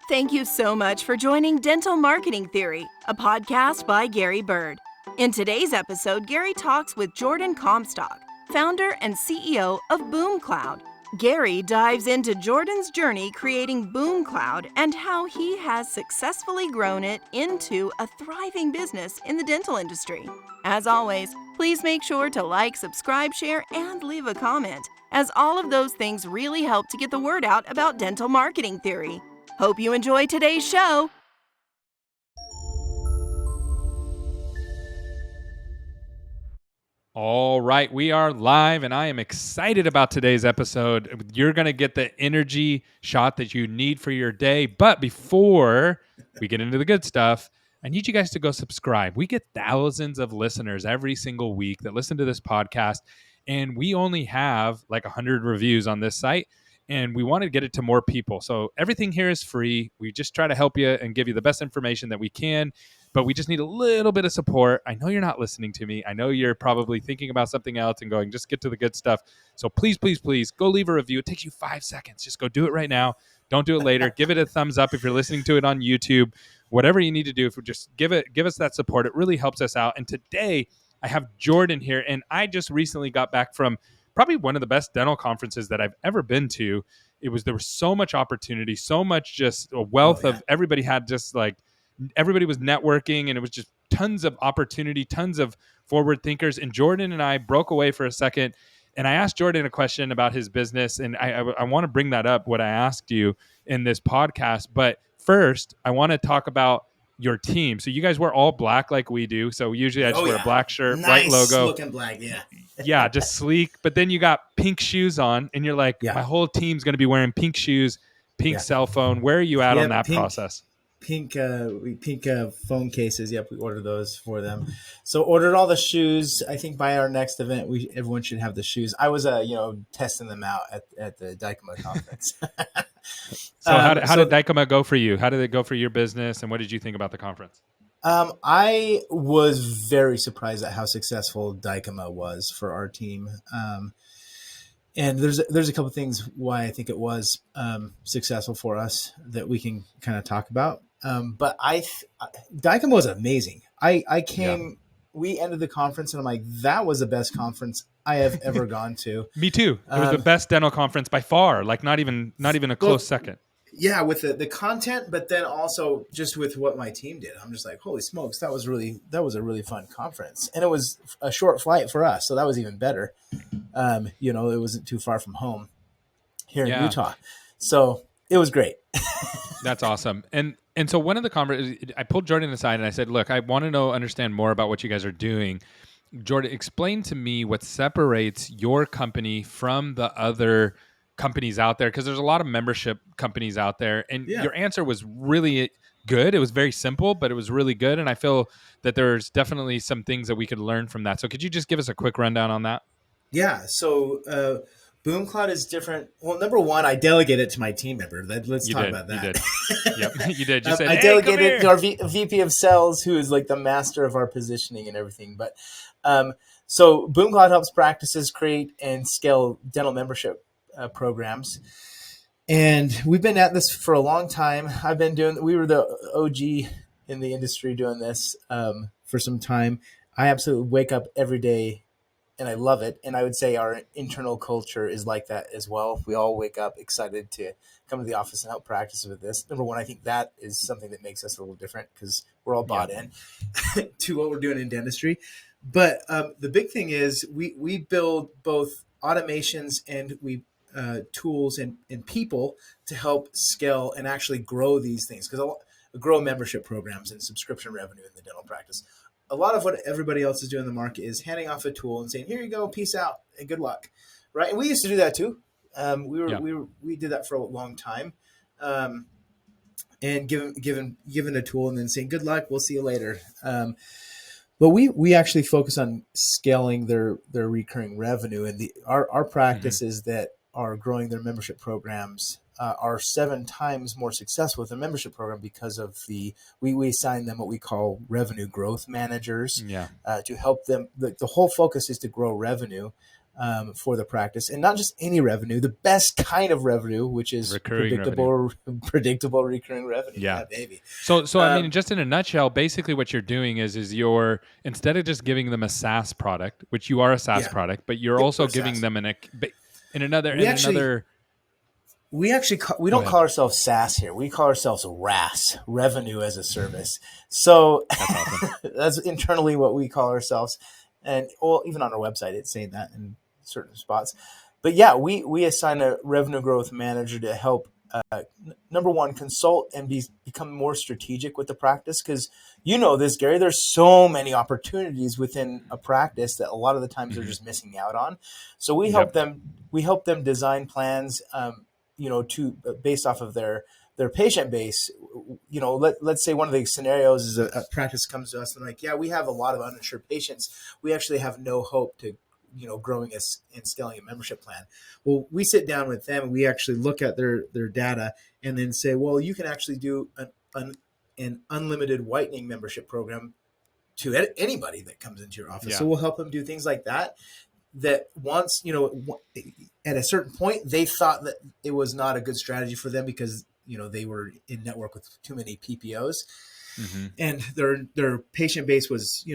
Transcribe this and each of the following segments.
Thank you so much for joining Dental Marketing Theory, a podcast by Gary Bird. In today's episode, Gary talks with Jordon Comstock, founder and CEO of BoomCloud. Gary dives into Jordon's journey creating BoomCloud and how he has successfully grown it into a thriving business in the dental industry. As always, please make sure to like, subscribe, share, and leave a comment, as all of those things really help to get the word out about dental marketing theory. Hope you enjoy today's show. All right, we are live, and I am excited about today's episode. You're going to get the energy shot that you need for your day. But before we get into the good stuff, I need you guys to go subscribe. We get thousands of listeners every single week that listen to this podcast, and we only have like 100 reviews on this site, and we want to get it to more people. So everything here is free. We just try to help you and give you the best information that we can. But we just need a little bit of support. I know you're not listening to me. I know you're probably thinking about something else and going, just get to the good stuff. So please, please, please go leave a review. It takes you 5 seconds. Just go do it right now. Don't do it later. Give it a thumbs up if you're listening to it on YouTube. Whatever you need to do, if we just give us that support. It really helps us out. And today I have Jordon here, and I just recently got back from probably one of the best dental conferences that I've ever been to. There was so much opportunity, so much just a wealth of everybody had just like, everybody was networking, and it was just tons of opportunity, tons of forward thinkers. And Jordon and I broke away for a second, and I asked Jordon a question about his business. And I want to bring that up, what I asked you in this podcast. But first, I want to talk about your team. So you guys wear all black like we do. So usually I just wear a black shirt, nice white logo. Looking black, yeah. Yeah, just sleek. But then you got pink shoes on, and you're like, my whole team's going to be wearing pink shoes, pink cell phone. Where are you at on that process? Pink phone cases. Yep, we ordered those for them. So ordered all the shoes. I think by our next event, everyone should have the shoes. I was testing them out at the Dykema conference. So how did Dykema go for you? How did it go for your business, and what did you think about the conference? I was very surprised at how successful Dykema was for our team. And there's a couple of things why I think it was successful for us that we can kind of talk about. But Dykema was amazing. I came, we ended the conference, and I'm like, that was the best conference I have ever gone to. Me too. It was the best dental conference by far. Like not even a close second. Yeah, with the content, but then also just with what my team did. I'm just like, holy smokes, that was a really fun conference. And it was a short flight for us, so that was even better. It wasn't too far from home here in Utah. So it was great. That's awesome. And so one of the conferences, I pulled Jordon aside and I said, look, I want to understand more about what you guys are doing. Jordon, explain to me what separates your company from the other companies out there, because there's a lot of membership companies out there, and your answer was really good. It was very simple, but it was really good, and I feel that there's definitely some things that we could learn from that. So could you just give us a quick rundown on that? Yeah. So BoomCloud is different. Well, number one, I delegate it to my team member. Let's talk about that. You did. Yep, you did. You said, I delegated it to our VP of Sales, who is like the master of our positioning and everything. But so BoomCloud helps practices create and scale dental membership programs. And we've been at this for a long time. We were the OG in the industry doing this for some time. I absolutely wake up every day and I love it. And I would say our internal culture is like that as well. We all wake up excited to come to the office and help practice with this. Number one, I think that is something that makes us a little different because we're all bought in to what we're doing in dentistry. But the big thing is we build both automations and tools and people to help scale and actually grow these things, because grow membership programs and subscription revenue in the dental practice. A lot of what everybody else is doing in the market is handing off a tool and saying, here you go, peace out, and good luck. Right. And we used to do that too. We did that for a long time. And given a tool and then saying, good luck, we'll see you later. But we actually focus on scaling their recurring revenue, and our practices that are growing their membership programs are 7 times more successful with their membership program because of we assign them what we call revenue growth managers to help them. The whole focus is to grow revenue for the practice, and not just any revenue, the best kind of revenue, which is Recurring predictable recurring revenue. Yeah, baby. So I mean, just in a nutshell, basically what you're doing is you're, instead of just giving them a SaaS product, which you are a SaaS product, but you're also giving them we don't call ourselves SaaS here. We call ourselves RAS, Revenue as a Service. So That's awesome. that's internally what we call ourselves. And even on our website, it's saying that in certain spots. But yeah, we assign a revenue growth manager to help, number one, consult and become more strategic with the practice. Because you know this, Gary, there's so many opportunities within a practice that a lot of the times they're just missing out on. So we help them design plans, to based off of their patient base. Let's say one of the scenarios is a practice comes to us and like, yeah, we have a lot of uninsured patients. We actually have no hope to, growing and scaling a membership plan. Well, we sit down with them and we actually look at their data and then say, well, you can actually do an unlimited whitening membership program to anybody that comes into your office. Yeah. So we'll help them do things like that. That once, at a certain point, they thought that it was not a good strategy for them because, they were in network with too many PPOs, and their patient base was,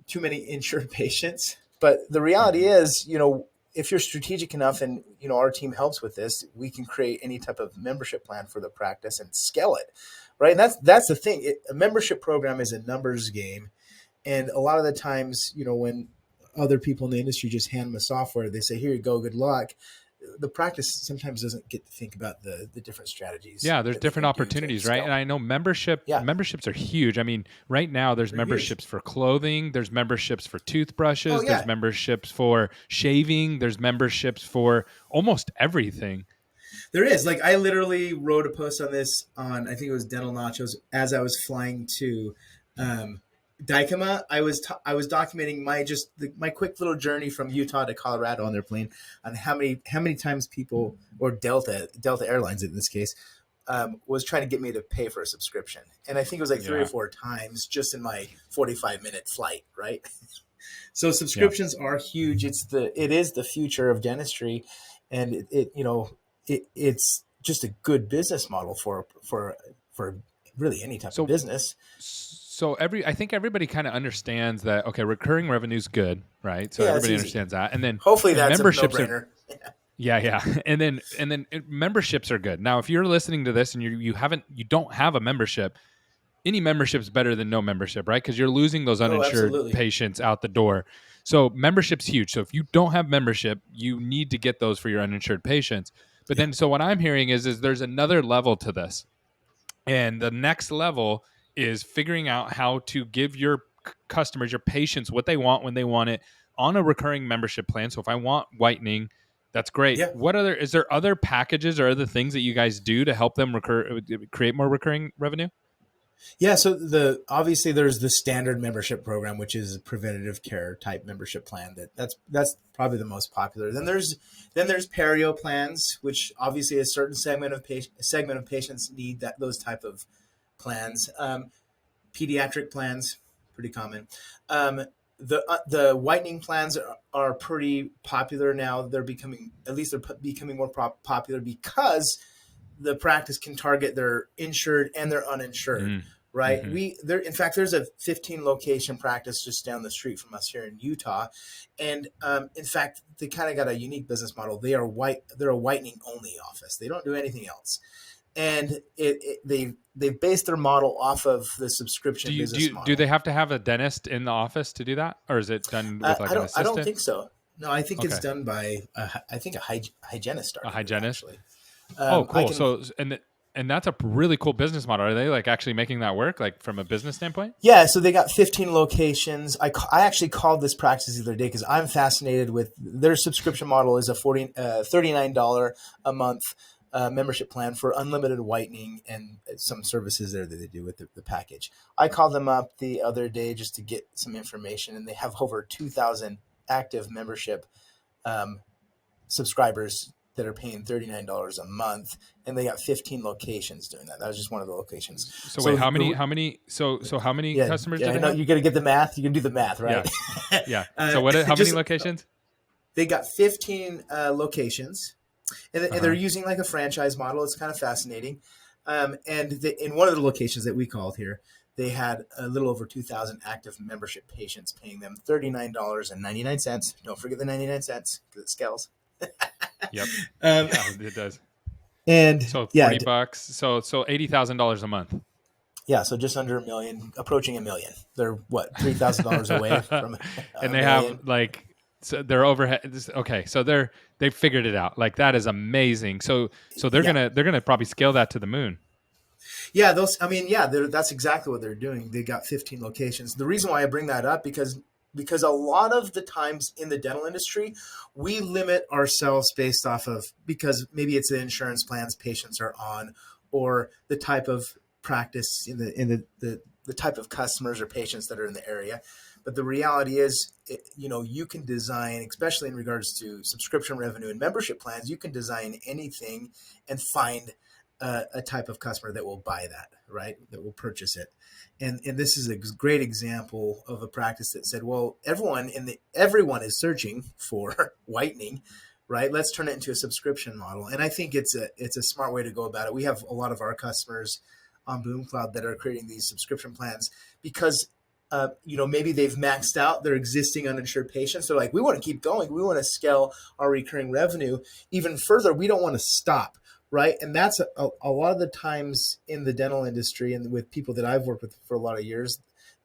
too many insured patients. But the reality is, if you're strategic enough and, our team helps with this, we can create any type of membership plan for the practice and scale it, right? And that's the thing. A membership program is a numbers game. And a lot of the times, when other people in the industry just hand them a software, they say, here you go, good luck. The practice sometimes doesn't get to think about the different strategies. Yeah, there's different opportunities, right? And I know memberships are huge. I mean, right now there's memberships for clothing, there's memberships for toothbrushes, there's memberships for shaving, there's memberships for almost everything. There is. Like, I literally wrote a post on this on, I think it was Dental Nachos, as I was flying to Dykema. I was documenting my quick little journey from Utah to Colorado on their plane, on how many times people, or Delta Airlines in this case, was trying to get me to pay for a subscription, and I think it was like 3 or 4 times just in my 45-minute flight, right? So subscriptions are huge. It is the future of dentistry, and it's just a good business model for really any type of business. So I think everybody kind of understands that. Okay, recurring revenue is good, right? So everybody understands that, and then hopefully that's memberships a no-brainer. Yeah. And then memberships are good. Now, if you're listening to this and you don't have a membership, any membership is better than no membership, right? Because you're losing those uninsured patients out the door. So membership's huge. So if you don't have membership, you need to get those for your uninsured patients. But then, so what I'm hearing is there's another level to this, and the next level is figuring out how to give your customers, your patients, what they want when they want it on a recurring membership plan. So if I want whitening, that's great. Yeah. Is there other packages or other things that you guys do to help them create more recurring revenue? Yeah. So obviously there's the standard membership program, which is a preventative care type membership plan. That's probably the most popular. Then there's perio plans, which obviously a certain segment of patients need those type of plans. Pediatric plans, pretty common. The whitening plans are pretty popular now. They're becoming more popular because the practice can target their insured and their uninsured, right? In fact, there's a 15 location practice just down the street from us here in Utah, and in fact, they kind of got a unique business model. They're a whitening only office. They don't do anything else. And they base their model off of the subscription business model. Do they have to have a dentist in the office to do that, or is it done with an assistant? I don't think so. No, I think it's done by a hygienist. A hygienist. Actually. Cool. So and that's a really cool business model. Are they like actually making that work, like from a business standpoint? Yeah. So they got 15 locations. I actually called this practice the other day because I'm fascinated with their subscription model. Is a $39 a month membership plan for unlimited whitening and some services there that they do with the package. I called them up the other day just to get some information, and they have over 2,000 active membership subscribers that are paying $39 a month, and they got 15 locations doing that. That was just one of the locations. So wait, how many customers do they have? You got to get the math. You can do the math, right? Yeah. So how many locations? They got 15 locations, and they're using like a franchise model. It's kind of fascinating. In one of the locations that we called here, they had a little over 2,000 active membership patients paying them $39.99. Don't forget the 99 cents because it scales. Yep. Yeah, it does. And so $40. So $80,000 a month. Yeah, so just under $1 million, approaching $1 million. They're what, $3,000 away from and they $1 million. have like their overhead. Okay, so they figured it out. Like that is amazing. So they're gonna probably scale that to the moon. Yeah, that's exactly what they're doing. They got 15 locations. The reason why I bring that up because a lot of the times in the dental industry, we limit ourselves based off of, because maybe it's the insurance plans patients are on, or the type of practice in the type of customers or patients that are in the area. But the reality is, you can design, especially in regards to subscription revenue and membership plans, you can design anything and find a type of customer that will buy that, right? That will purchase it. And this is a great example of a practice that said, well, everyone is searching for whitening, right? Let's turn it into a subscription model. And I think it's a smart way to go about it. We have a lot of our customers on BoomCloud that are creating these subscription plans because maybe they've maxed out their existing uninsured patients. They're like, we want to keep going. We want to scale our recurring revenue even further. We don't want to stop. Right. And that's a lot of the times in the dental industry and with people that I've worked with for a lot of years,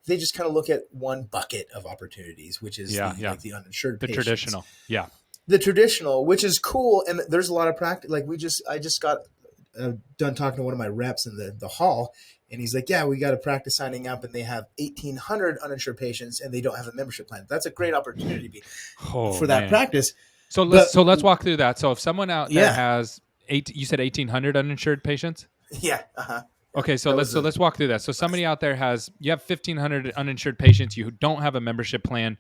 they just kind of look at one bucket of opportunities, which is like the uninsured patients. Traditional. Yeah. The traditional, which is cool. And there's a lot of practice. Like I just got done talking to one of my reps in the hall, and he's like, yeah, we got a practice signing up and they have 1,800 uninsured patients and they don't have a membership plan. That's a great opportunity for that practice. So let's walk through that. So if someone out there has you said 1,800 uninsured patients? Yeah. Uh-huh. Okay, so let's walk through that. So somebody out there you have 1,500 uninsured patients. You don't have a membership plan.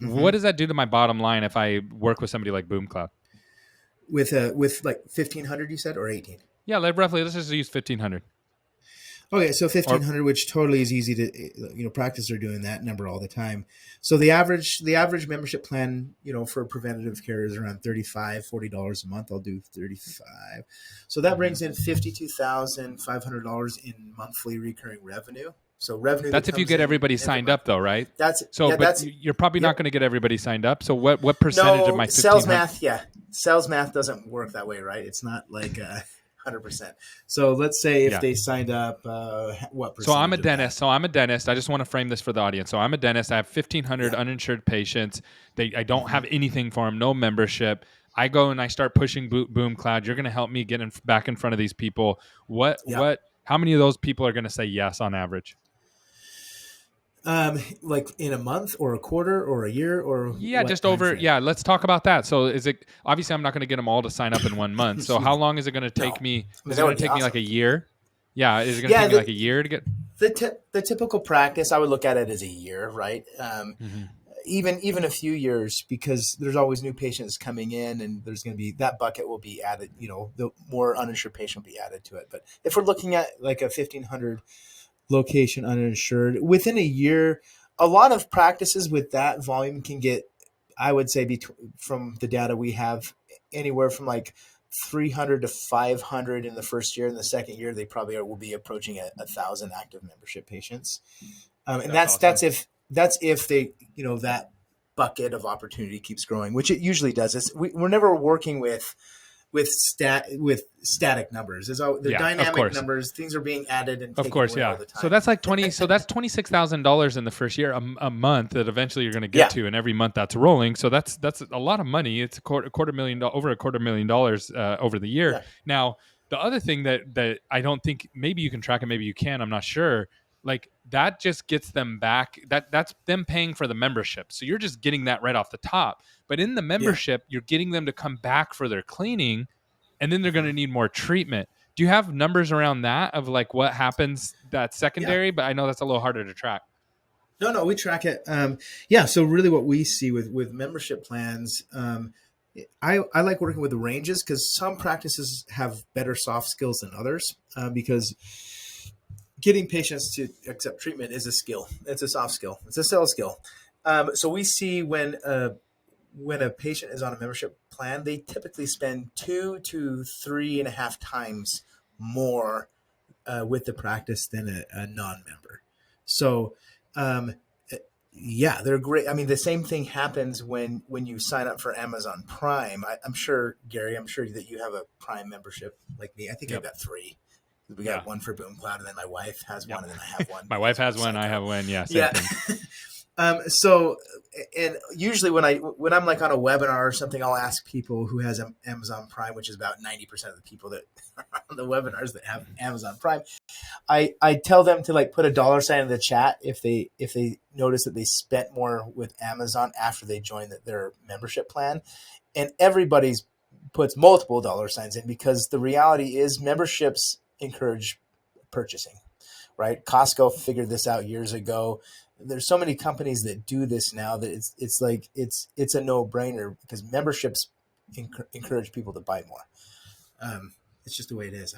Mm-hmm. What does that do to my bottom line if I work with somebody like BoomCloud? With like 1,500, you said, or 18? Yeah, like roughly. Let's just use 1,500. Okay, so 1,500, which totally is easy to, practice are doing that number all the time. So the average membership plan, for preventative care is around $35, $40 a month. I'll do 35. So that brings in $52,500 in monthly recurring revenue. So revenue. That's if you get everybody signed up, though, right? You're probably not going to get everybody signed up. So what percentage of my 1,500? Sales math? Yeah, sales math doesn't work that way, right? It's not like 100%. So let's say if they signed up, what percentage? So I'm a dentist. I just want to frame this for the audience. So I'm a dentist. I have 1,500 uninsured patients. I don't have anything for them, no membership. I go and I start pushing BoomCloud. You're going to help me get back in front of these people. How many of those people are going to say yes on average? Like in a month or a quarter or a year or just over. Yeah, let's talk about that. So is it obviously I'm not going to get them all to sign up in 1 month. So how long is it going to take me? Is it going to take me like a year? Yeah, is it going to take me like a year to get the typical practice? I would look at it as a year, right? Even a few years, because there's always new patients coming in, and there's going to be that bucket will be added. The more uninsured patient will be added to it. But if we're looking at like a 1,500 location uninsured within a year, a lot of practices with that volume can get, I would say, from the data we have, anywhere from like 300 to 500 in the first year. In the second year, they probably will be approaching 1,000 active membership patients. And that's if they, that bucket of opportunity keeps growing, which it usually does. We're never working with static numbers. They're dynamic numbers. Things are being added and taken away all the time. So that's like that's $26,000 in the first year, a month that eventually you're going to get to, and every month that's rolling. So that's a lot of money. It's over $250,000 over the year. Yeah. Now, the other thing that I don't think, maybe you can track it, maybe you can, I'm not sure. Like that just gets them back. That's them paying for the membership. So you're just getting that right off the top. But in the membership, you're getting them to come back for their cleaning, and then they're going to need more treatment. Do you have numbers around that of like what happens that's secondary? But I know that's a little harder to track. No, we track it. So really what we see with membership plans, I like working with the ranges because some practices have better soft skills than others because getting patients to accept treatment is a skill. It's a soft skill. It's a sales skill. So we see when when a patient is on a membership plan, they typically spend 2 to 3.5 times more with the practice than a non-member. So, um, yeah, they're great. I mean, the same thing happens when you sign up for Amazon Prime. I'm sure, Gary, I'm sure that you have a Prime membership like me. I think I've got 3. We got one for BoomCloud, and then my wife has one, and then I have one. My wife has one. I have one. Yeah, same thing. So, and usually when I'm like on a webinar or something, I'll ask people who has Amazon Prime, which is about 90% of the people that are on the webinars that have Amazon Prime. I tell them to like put a $ in the chat if they notice that they spent more with Amazon after they joined their membership plan, and everybody's puts multiple $ in, because the reality is memberships encourage purchasing, right? Costco figured this out years ago. There's so many companies that do this now that it's like it's a no-brainer, because memberships encourage people to buy more. It's just the way it is.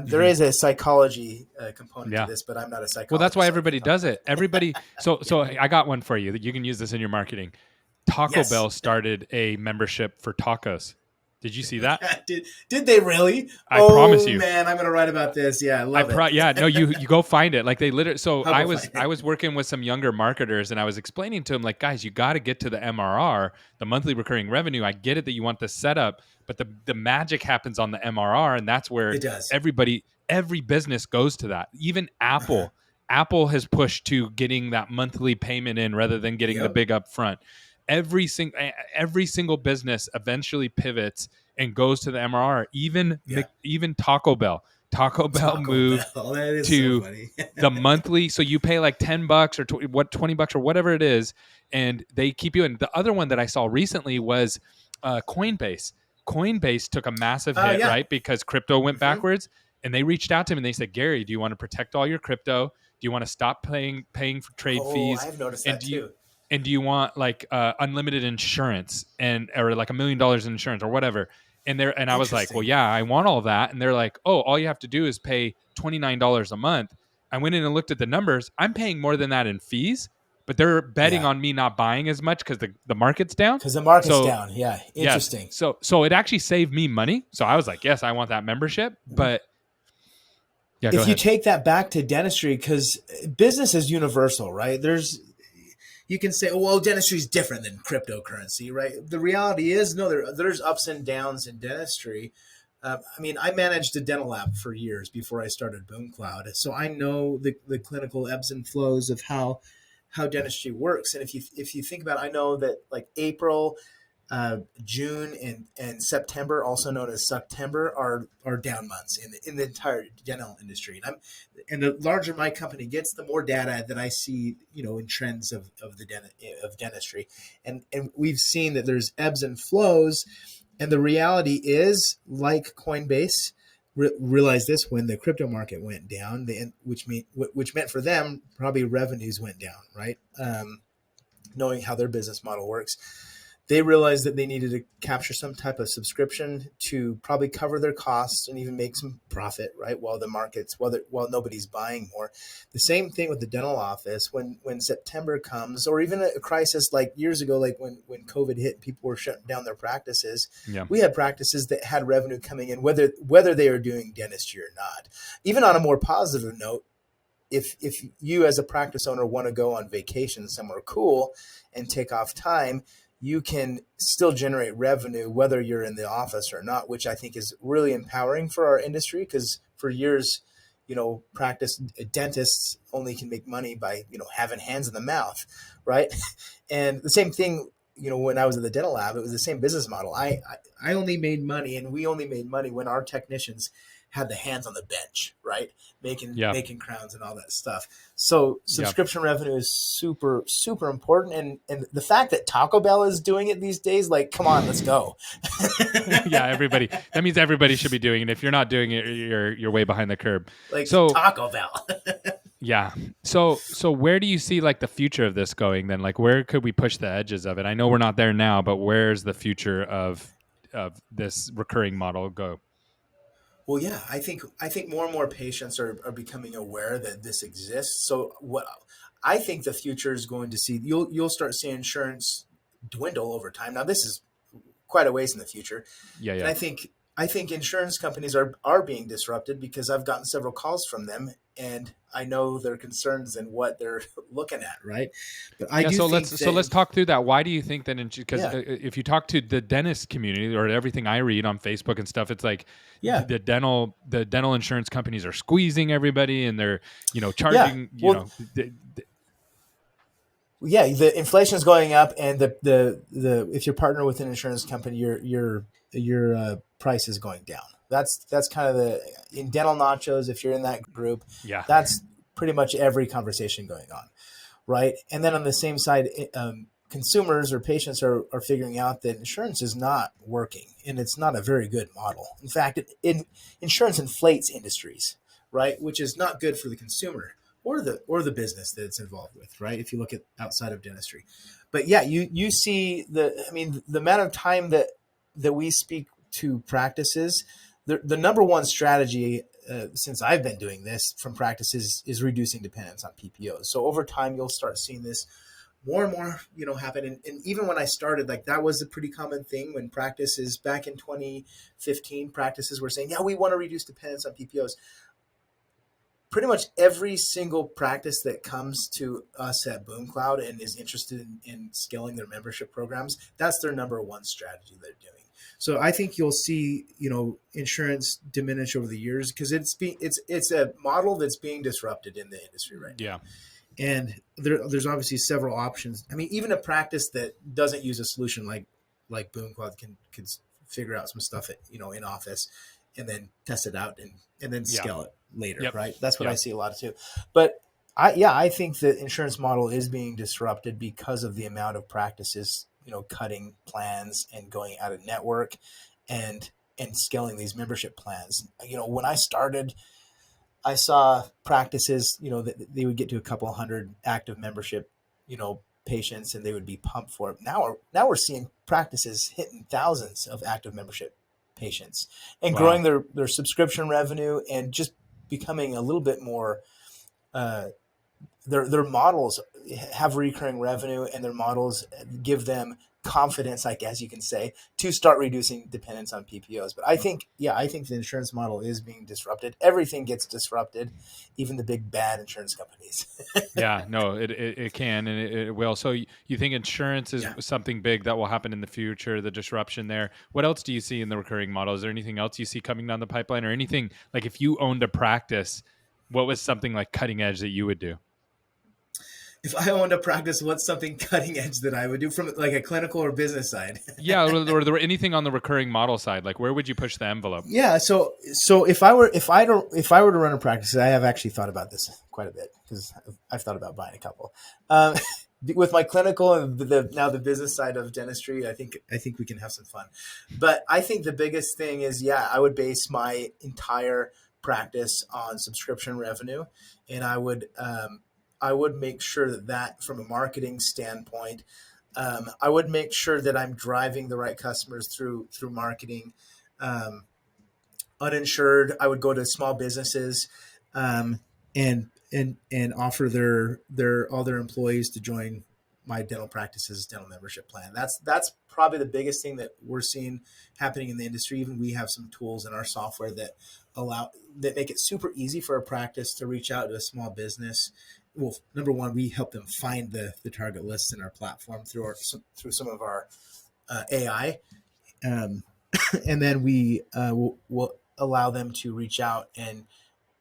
There is a psychology component to this, but I'm not a psychologist. Well, that's why everybody does it. Everybody. So I got one for you that you can use this in your marketing. Taco Bell started a membership for tacos. Did you see that? Did they really? I promise you. Oh man, I'm going to write about this. Yeah, I love it. Yeah, no, you go find it. Like they literally. So I was working with some younger marketers, and I was explaining to them, like, guys, you got to get to the MRR, the monthly recurring revenue. I get it that you want this setup, but the magic happens on the MRR, and that's where every business goes to that. Even Apple. Apple has pushed to getting that monthly payment in rather than getting the big upfront. Every single business eventually pivots and goes to the MRR. Even Taco Bell. Taco Bell moved to the monthly. So you pay like $10 or $20 or whatever it is, and they keep you in. The other one that I saw recently was Coinbase. Coinbase took a massive hit, right? Because crypto went backwards, and they reached out to him and they said, Gary, do you want to protect all your crypto? Do you want to stop paying for trade fees? I've noticed that too. And do you want like unlimited insurance or like $1 million in insurance or whatever? And I was like, well, yeah, I want all that. And they're like, oh, all you have to do is pay $29 a month. I went in and looked at the numbers. I'm paying more than that in fees, but they're betting on me not buying as much because the market's down. Because the market's down. Yeah. Interesting. Yeah. So it actually saved me money. So I was like, yes, I want that membership. But yeah, if you take that back to dentistry, because business is universal, right? You can say, oh, well, dentistry is different than cryptocurrency, right? The reality is, no, there's ups and downs in dentistry. I mean, I managed a dental lab for years before I started BoomCloud, so I know the clinical ebbs and flows of how dentistry works. And if you think about it, I know that like April, June, and September, also known as Suctember, are down months in the entire dental industry. And the larger my company gets, the more data that I see, in trends of dentistry, and we've seen that there's ebbs and flows. And the reality is, like Coinbase realized this when the crypto market went down, which meant for them probably revenues went down, right? Knowing how their business model works. They realized that they needed to capture some type of subscription to probably cover their costs and even make some profit, right? While nobody's buying more. The same thing with the dental office. When September comes, or even a crisis like years ago, like when COVID hit, people were shutting down their practices. Yeah. We had practices that had revenue coming in, whether they were doing dentistry or not. Even on a more positive note, if you as a practice owner want to go on vacation somewhere cool and take off time, you can still generate revenue whether you're in the office or not, which I think is really empowering for our industry, because for years, practice dentists only can make money by, having hands in the mouth, right? And the same thing, when I was at the dental lab, it was the same business model. I only made money, and we only made money when our technicians had the hands on the bench, right? Making crowns and all that stuff. So subscription revenue is super, super important. And the fact that Taco Bell is doing it these days, like, come on, let's go. Yeah, everybody. That means everybody should be doing it. If you're not doing it, you're way behind the curb. Like Taco Bell. Yeah. So where do you see like the future of this going then? Like where could we push the edges of it? I know we're not there now, but where's the future of this recurring model go? Well, yeah, I think more and more patients are becoming aware that this exists. So what I think the future is going to see, you'll start seeing insurance dwindle over time. Now, this is quite a ways in the future. Yeah, And yeah. I think insurance companies are being disrupted because I've gotten several calls from them and I know their concerns and what they're looking at, right? But I Yeah, do so think let's talk through that. Why do you think that? Because yeah, if you talk to the dentist community or everything I read on Facebook and stuff, it's like yeah, the dental insurance companies are squeezing everybody, and they're yeah. charging Well, yeah, the inflation is going up, and the if you're partner with an insurance company, your price is going down. That's kind of the in dental nachos. If you're in that group, yeah, that's pretty much every conversation going on, right? And then on the same side, consumers or patients are figuring out that insurance is not working, and it's not a very good model. In fact, insurance inflates industries, right, which is not good for the consumer or the business that it's involved with, right? If you look at outside of dentistry, but yeah, you see the amount of time that we speak to practices, the number one strategy since I've been doing this from practices is reducing dependence on PPOs. So over time, you'll start seeing this more and more, happen. And even when I started, like that was a pretty common thing when practices back in 2015, practices were saying, yeah, we want to reduce dependence on PPOs. Pretty much every single practice that comes to us at BoomCloud and is interested in scaling their membership programs, that's their number one strategy they're doing. So I think you'll see, insurance diminish over the years because it's a model that's being disrupted in the industry right now. yeah, And there's obviously several options. I mean, even a practice that doesn't use a solution like BoomCloud could figure out some stuff in office and then test it out and then yeah. scale it later, Yep. right? That's what Yep. I see a lot of too. But I think the insurance model is being disrupted because of the amount of practices, cutting plans and going out of network and scaling these membership plans. When I started, I saw practices, that they would get to a couple hundred active membership, patients, and they would be pumped for it. Now we're seeing practices hitting thousands of active membership patients and Wow. growing their subscription revenue and just becoming a little bit more their models have recurring revenue and their models give them confidence, I guess you can say, to start reducing dependence on PPOs. But I think the insurance model is being disrupted. Everything gets disrupted, even the big bad insurance companies. Yeah, no, it can and it will. So you think insurance is Yeah. something big that will happen in the future, the disruption there. What else do you see in the recurring model? Is there anything else you see coming down the pipeline or anything like if you owned a practice, what was something like cutting edge that you would do? If I owned a practice, what's something cutting edge that I would do from like a clinical or business side? Yeah, or there anything on the recurring model side? Like where would you push the envelope? Yeah. So if I were to run a practice, I have actually thought about this quite a bit because I've thought about buying a couple. Um, with my clinical and now the business side of dentistry, I think we can have some fun. But I think the biggest thing is, I would base my entire practice on subscription revenue, and I would make sure that from a marketing standpoint, I would make sure that I'm driving the right customers through marketing. Um, Uninsured, I would go to small businesses and offer their all their employees to join my dental practices dental membership plan. That's probably the biggest thing that we're seeing happening in the industry. Even we have some tools in our software that make it super easy for a practice to reach out to a small business. Well, number one, we help them find the target lists in our platform through some of our AI, and then we will allow them to reach out and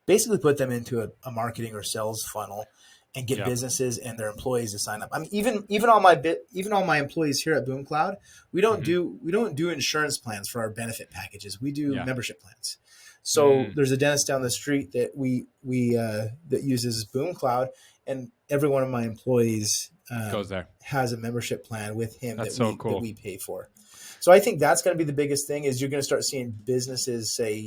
basically put them into a marketing or sales funnel and get businesses and their employees to sign up. I mean, even all my employees here at BoomCloud, we don't do insurance plans for our benefit packages. We do membership plans. So there's a dentist down the street that we that uses BoomCloud, and every one of my employees Goes there. has a membership plan with him that we pay for. So I think that's going to be the biggest thing is you're going to start seeing businesses say,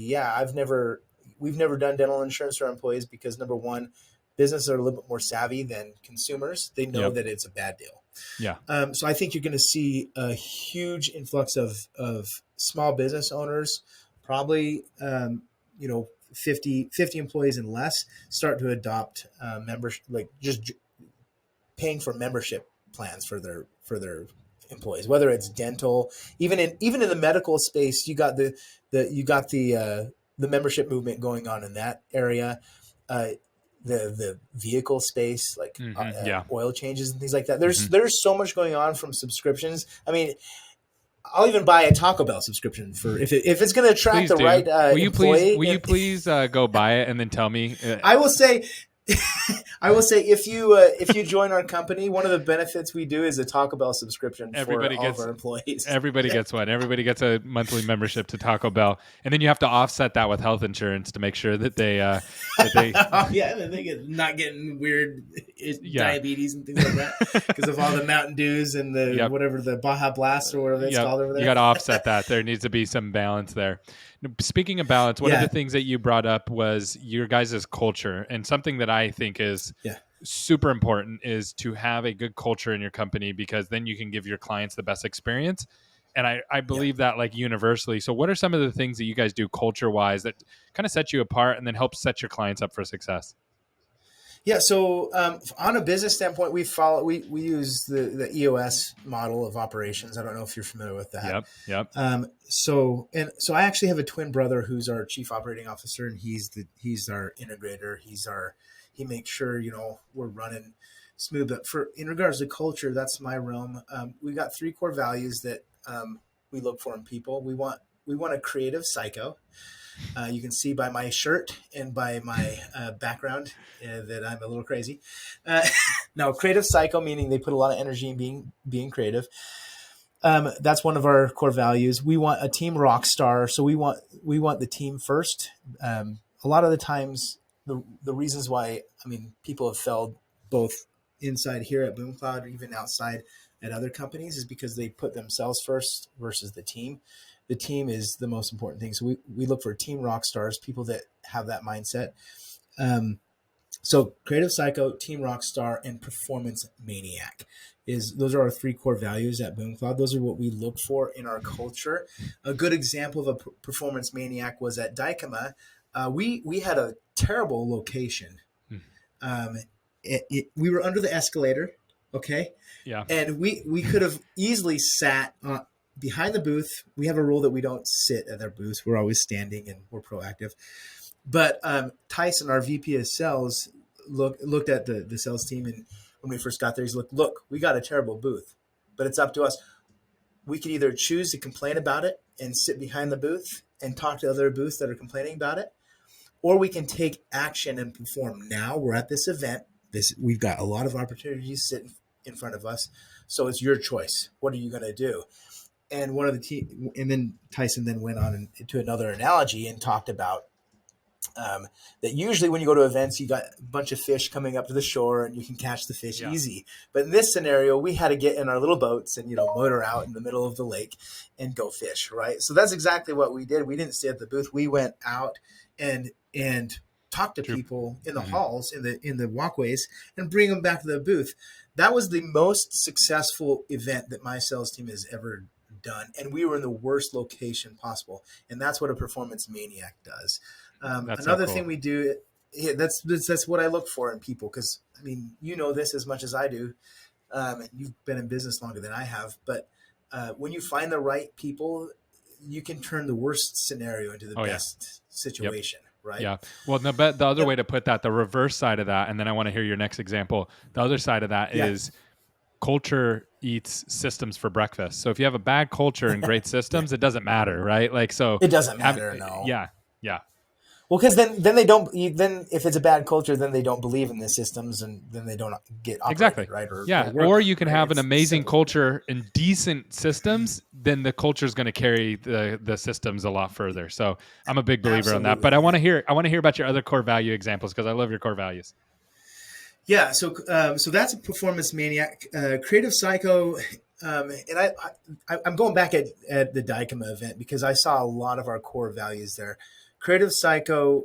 we've never done dental insurance for our employees because number one, businesses are a little bit more savvy than consumers. They know that it's a bad deal. Yeah. So I think you're going to see a huge influx of small business owners, probably, 50 employees and less, start to adopt membership, like just paying for membership plans for their employees, whether it's dental, even in the medical space. You got the membership movement going on in that area. The vehicle space, like Yeah. oil changes and things like that. There's so much going on from subscriptions. I mean, I'll even buy a Taco Bell subscription for if it's going to attract Please the do. right employee. Will you please go buy it and then tell me? I will say, if you join our company, one of the benefits we do is a Taco Bell subscription for all of our employees. Everybody gets one. Everybody gets a monthly membership to Taco Bell, and then you have to offset that with health insurance to make sure that they they get not getting weird diabetes and things like that because of all the Mountain Dews and the whatever the Baja Blast or whatever it's called over there. You got to offset that. There needs to be some balance there. Speaking of balance, one of the things that you brought up was your guys' culture, and something that I think is super important is to have a good culture in your company, because then you can give your clients the best experience. And I believe that like universally. So what are some of the things that you guys do culture wise that kind of set you apart and then help set your clients up for success? Yeah, so on a business standpoint, we use the EOS model of operations. I don't know if you're familiar with that. Yep. So I actually have a twin brother who's our chief operating officer, and he's our integrator. He makes sure we're running smooth. But in regards to culture, that's my realm. We got 3 core values that we look for in people. We want a creative psycho. You can see by my shirt and by my background that I'm a little crazy. No, creative psycho, meaning they put a lot of energy in being creative. That's one of our core values. We want a team rock star. So we want the team first. A lot of the times, the reasons why, people have failed both inside here at BoomCloud or even outside at other companies is because they put themselves first versus the team. The team is the most important thing. So we look for team rock stars, people that have that mindset. So creative psycho, team rock star, and performance maniac those are our 3 core values at BoomCloud. Those are what we look for in our culture. A good example of a performance maniac was at Dykema. We had a terrible location. We were under the escalator. Okay. Yeah. And we could have easily sat behind the booth. We have a rule that we don't sit at their booths. We're always standing and we're proactive. But Tyson, our VP of sales, looked at the sales team, and when we first got there, he's look, we got a terrible booth, but it's up to us. We could either choose to complain about it and sit behind the booth and talk to other booths that are complaining about it, or we can take action and perform. Now we're at this event. We've got a lot of opportunities sitting in front of us, so it's your choice. What are you going to do? And and then Tyson then went on into another analogy and talked about that usually when you go to events, you got a bunch of fish coming up to the shore and you can catch the fish easy. But in this scenario, we had to get in our little boats and motor out in the middle of the lake and go fish, right? So that's exactly what we did. We didn't stay at the booth. We went out and talked to people in the halls, in the walkways, and bring them back to the booth. That was the most successful event that my sales team has ever done, and we were in the worst location possible. And that's what a performance maniac does. Another thing we do, that's what I look for in people, because this as much as I do. You've been in business longer than I have, but when you find the right people, you can turn the worst scenario into the best situation. Yep. Right. Yeah. Well, the other way to put that, the reverse side of that, and then I want to hear your next example. The other side of that is culture eats systems for breakfast. So if you have a bad culture and great systems, it doesn't matter, right? Like, so it doesn't matter. No. Yeah. Well, because then they don't. Then if it's a bad culture, then they don't believe in the systems, and then they don't get operated, exactly right. Or you can have an amazing culture and decent systems. Then the culture is going to carry the systems a lot further. So I'm a big believer on that. But I want to hear about your other core value examples, because I love your core values. Yeah. So that's a performance maniac, creative psycho. And I'm going back at the Dykema event because I saw a lot of our core values there. Creative psycho.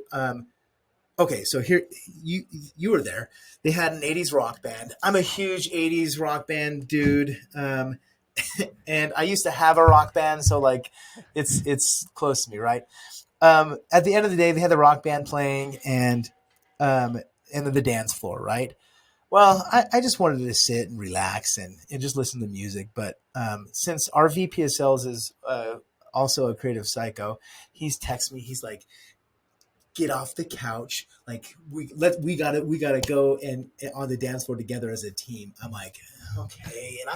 Okay, so here you were there. They had an 80s rock band. I'm a huge 80s rock band dude. And I used to have a rock band, so like it's close to me, right? At the end of the day, they had the rock band playing and then the dance floor, right? Well, I just wanted to sit and relax and just listen to music. But since our VP of sales is also a creative psycho, he's texted me. He's like, get off the couch. Like we gotta go and on the dance floor together as a team. I'm like, okay. And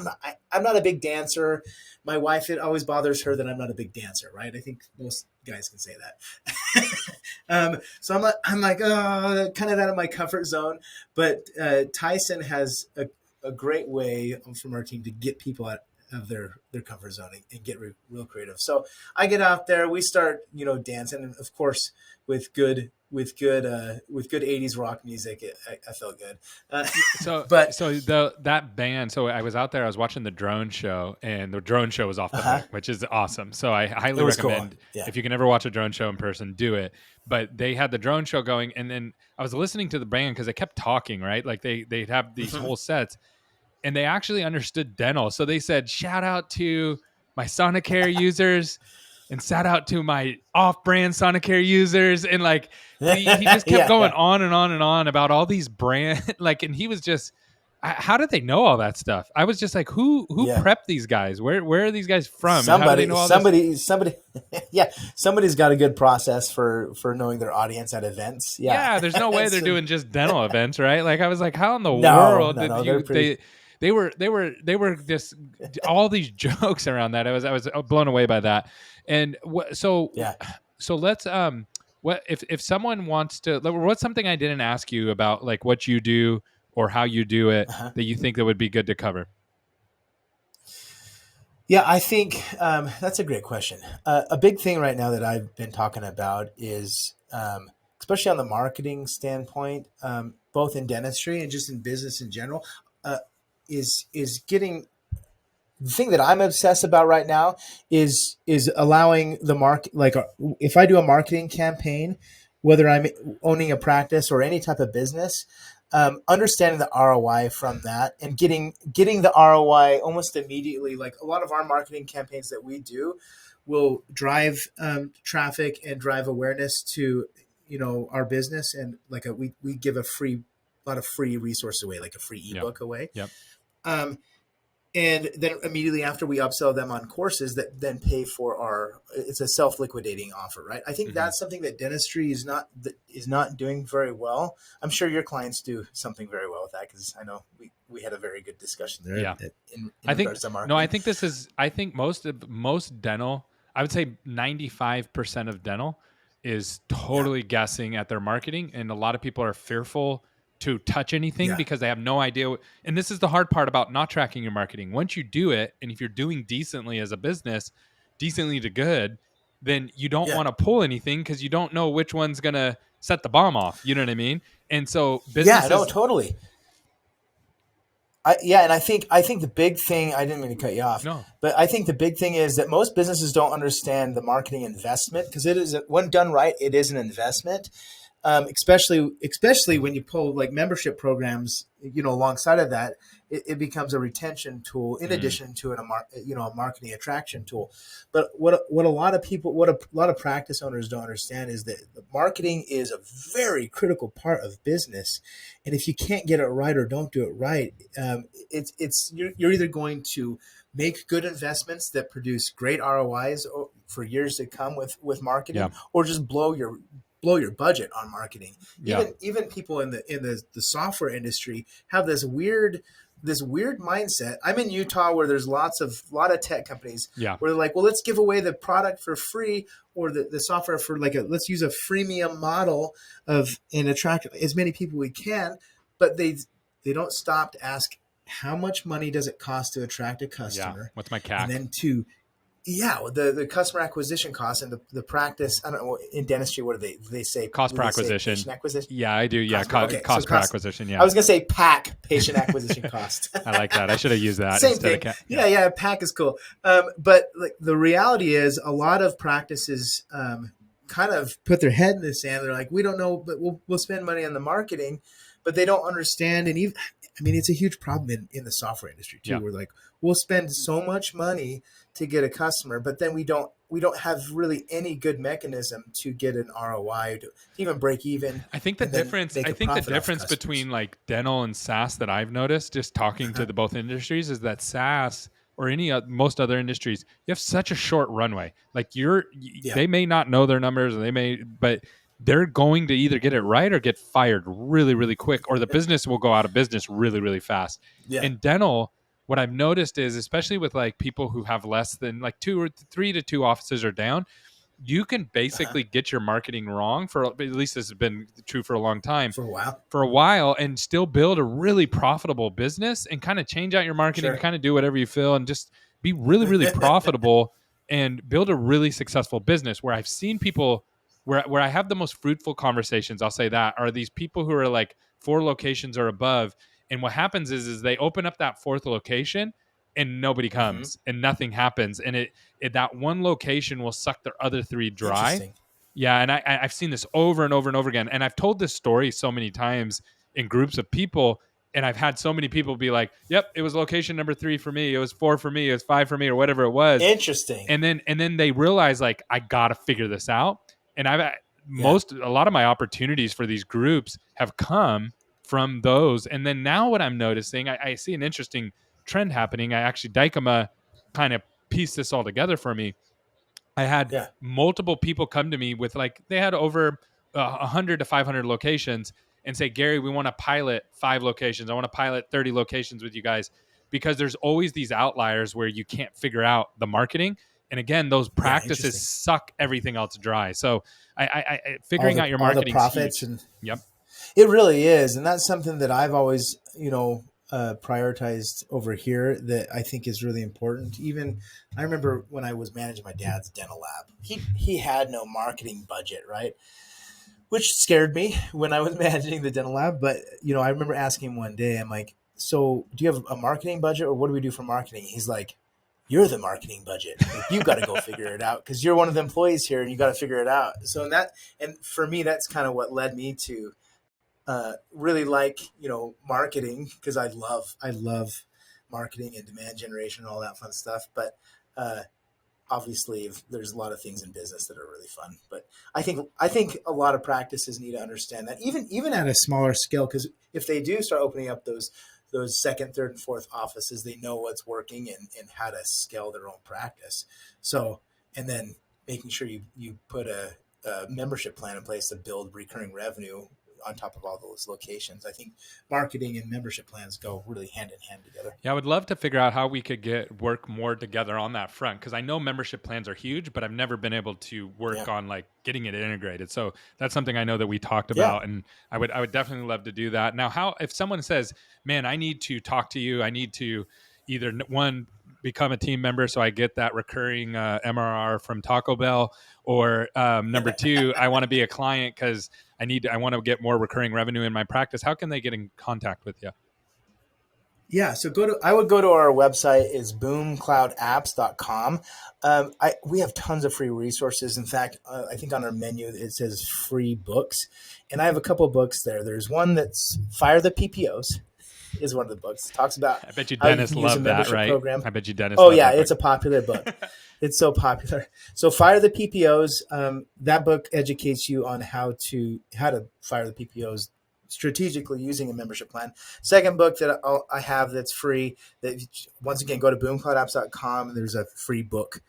I'm not a big dancer. My wife, it always bothers her that I'm not a big dancer, right? I think most guys can say that. So I'm like, oh, kind of out of my comfort zone. But Tyson has a great way from our team to get people out of their comfort zone and get real creative. So I get out there, we start, dancing, and of course with good 80s rock music, I felt good. That band. So I was out there. I was watching the drone show, and the drone show was off the hook, which is awesome. So I highly recommend if you can ever watch a drone show in person, do it. But they had the drone show going, and then I was listening to the band because they kept talking, right? Like they'd have these whole sets, and they actually understood dental. So they said, "Shout out to my Sonicare users." And shout out to my off-brand Sonicare users, and like he just kept going on and on and on about all these brand and he was just, how did they know all that stuff? I was just like, who prepped these guys? Where are these guys from? Somebody, yeah, somebody's got a good process for knowing their audience at events. Yeah, there's no way they're doing just dental events, right? Like I was like, how in the world did they were just all these jokes around that. I was blown away by that. And so let's what if someone wants to, what's something I didn't ask you about, like what you do or how you do it that you think that would be good to cover? Yeah, I think that's a great question. A big thing right now that I've been talking about is, especially on the marketing standpoint, both in dentistry and just in business in general, is getting. The thing that I'm obsessed about right now is allowing the market, like if I do a marketing campaign, whether I'm owning a practice or any type of business, understanding the ROI from that and getting the ROI almost immediately. Like a lot of our marketing campaigns that we do will drive traffic and drive awareness to our business, and like we give a lot of free resources away, like a free ebook away. Yep. And then immediately after, we upsell them on courses that then pay for it's a self-liquidating offer, right? I think that's something that dentistry is not doing very well. I'm sure your clients do something very well with that, because I know we had a very good discussion there. Yeah. In regards to marketing. No, I think most dental, I would say 95% of dental is totally guessing at their marketing. And a lot of people are fearful to touch anything because they have no idea. And this is the hard part about not tracking your marketing. Once you do it, and if you're doing decently as a business, decently to good, then you don't want to pull anything because you don't know which one's going to set the bomb off. You know what I mean? And so businesses... Yeah, no, totally. And I think the big thing, I didn't mean to cut you off, but I think the big thing is that most businesses don't understand the marketing investment, because it is, when done right, it is an investment. Especially when you pull like membership programs, alongside of that, it becomes a retention tool in addition to a marketing attraction tool. But what a lot of practice owners don't understand is that the marketing is a very critical part of business, and if you can't get it right or don't do it right, you're either going to make good investments that produce great ROIs for years to come with marketing, or just blow your budget on marketing. Even people in the software industry have this weird mindset. I'm in Utah, where there's a lot of tech companies where they're like, well, let's give away the product for free, or the software for let's use a freemium model and attract as many people we can. But they don't stop to ask, how much money does it cost to attract a customer? What's my CAC? And then the customer acquisition cost and the practice. I don't know, in dentistry, what do they say? Cost per acquisition. Patient acquisition? Yeah, I do. Yeah, cost per acquisition. Yeah. I was going to say PAC, patient acquisition cost. I like that. I should have used that. Same thing. PAC is cool. But like the reality is, a lot of practices kind of put their head in the sand. They're like, we don't know, but we'll spend money on the marketing, but they don't understand. And even, I mean, it's a huge problem in the software industry too. Yeah. We're like, we'll spend so much money to get a customer, but then we don't have really any good mechanism to get an ROI to even break even. I think the difference between like dental and SaaS that I've noticed just talking to the both industries is that SaaS or most other industries, you have such a short runway. Like they may not know their numbers, but they're going to either get it right or get fired really, really quick, or the business will go out of business really, really fast. Yeah. In dental, what I've noticed is, especially with like people who have less than like 3 to 2 offices or down, you can basically get your marketing wrong at least this has been true for a long time, for a while, and still build a really profitable business and kind of change out your marketing, kind of do whatever you feel and just be really, really profitable and build a really successful business. Where I've seen people where I have the most fruitful conversations, I'll say that, are these people who are like 4 locations or above. And what happens is they open up that 4th location and nobody comes and nothing happens. And that one location will suck their other 3 dry. Yeah. And I've seen this over and over and over again. And I've told this story so many times in groups of people. And I've had so many people be like, yep, it was location number 3 for me. It was 4 for me. It was 5 for me, or whatever it was. Interesting. And then they realize, like, I got to figure this out. And a lot of my opportunities for these groups have come from those. And then now what I'm noticing, I see an interesting trend happening. Dykema kind of pieced this all together for me. I had multiple people come to me with, like, they had over 100 to 500 locations and say, Gary, we want to pilot 5 locations. I want to pilot 30 locations with you guys, because there's always these outliers where you can't figure out the marketing. And again, those practices suck everything else dry. So I figuring out your marketing profits is huge. Yep. It really is. And that's something that I've always, prioritized over here that I think is really important. Even I remember when I was managing my dad's dental lab, he had no marketing budget, right? Which scared me when I was managing the dental lab. But, I remember asking him one day, I'm like, so do you have a marketing budget, or what do we do for marketing? He's like, you're the marketing budget. Like, you got to go figure it out, because you're one of the employees here and you got to figure it out. So and for me, that's kind of what led me to really like, marketing, because I love marketing and demand generation and all that fun stuff. But obviously there's a lot of things in business that are really fun. But I think a lot of practices need to understand that, even at a smaller scale, because if they do start opening up those 2nd, 3rd, and 4th offices, they know what's working and how to scale their own practice. So, and then making sure you put a membership plan in place to build recurring revenue on top of all those locations. I think marketing and membership plans go really hand in hand together. Yeah, I would love to figure out how we could work more together on that front, because I know membership plans are huge, but I've never been able to work on like getting it integrated. So that's something I know that we talked about, and I would definitely love to do that. Now, if someone says, man, I need to talk to you, I need to either one, become a team member so I get that recurring MRR from Taco Bell, or number 2, I want to be a client because I want to get more recurring revenue in my practice. How can they get in contact with you? Yeah, so I would go to our website, is boomcloudapps.com. We have tons of free resources. In fact, I think on our menu it says free books, and I have a couple books there. There's one that's Fire the PPOs. Is one of the books. It talks about, I bet you Dennis loved that, right? Program. I bet you Dennis. Oh yeah, it's a popular book. It's so popular. So Fire the PPOs. That book educates you on how to fire the PPOs strategically using a membership plan. Second book that I have that's free. That once again, go to boomcloudapps.com and there's a free book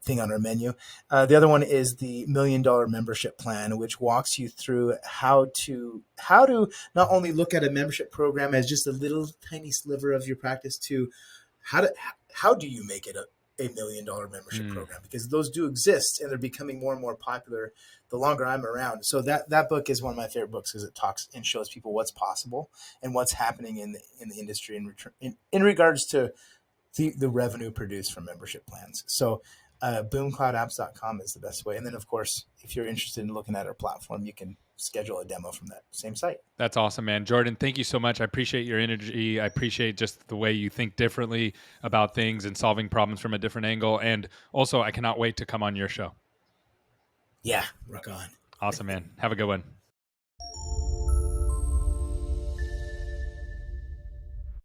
thing on our menu. The other one is the $1 Million Membership Plan, which walks you through how to not only look at a membership program as just a little tiny sliver of your practice, to how do you make it a $1 million membership program, because those do exist and they're becoming more and more popular the longer I'm around. So that book is one of my favorite books, because it talks and shows people what's possible and what's happening in the industry in regards to the revenue produced from membership plans. So boomcloudapps.com is the best way. And then, of course, if you're interested in looking at our platform, you can schedule a demo from that same site. That's awesome, man. Jordon, thank you so much. I appreciate your energy. I appreciate just the way you think differently about things and solving problems from a different angle. And also, I cannot wait to come on your show. Yeah, rock on. Awesome, man. Have a good one.